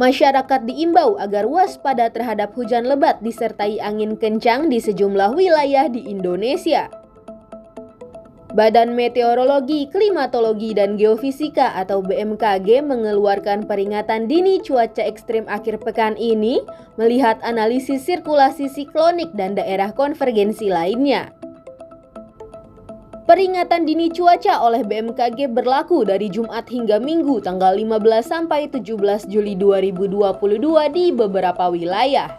Masyarakat diimbau agar waspada terhadap hujan lebat disertai angin kencang di sejumlah wilayah di Indonesia. Badan Meteorologi, Klimatologi, dan Geofisika atau BMKG mengeluarkan peringatan dini cuaca ekstrim akhir pekan ini melihat analisis sirkulasi siklonik dan daerah konvergensi lainnya. Peringatan dini cuaca oleh BMKG berlaku dari Jumat hingga Minggu tanggal 15 sampai 17 Juli 2022 di beberapa wilayah.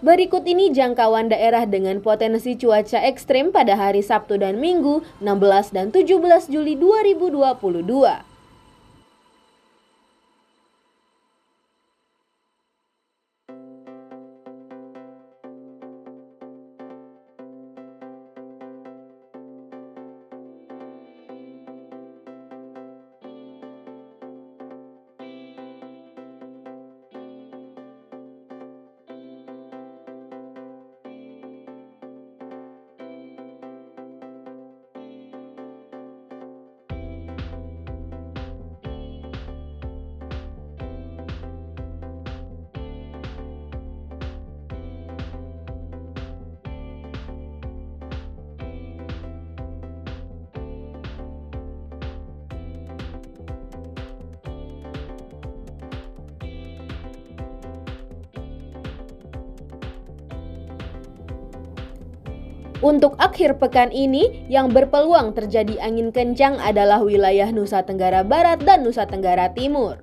Berikut ini jangkauan daerah dengan potensi cuaca ekstrim pada hari Sabtu dan Minggu 16 dan 17 Juli 2022. Untuk akhir pekan ini, yang berpeluang terjadi angin kencang adalah wilayah Nusa Tenggara Barat dan Nusa Tenggara Timur.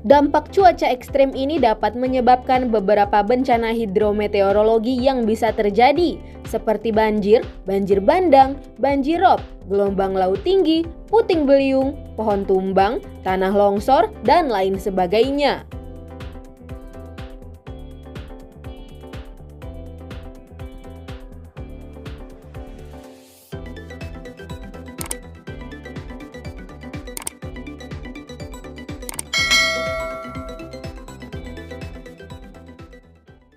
Dampak cuaca ekstrem ini dapat menyebabkan beberapa bencana hidrometeorologi yang bisa terjadi, seperti banjir, banjir bandang, banjir rob, gelombang laut tinggi, puting beliung, pohon tumbang, tanah longsor, dan lain sebagainya.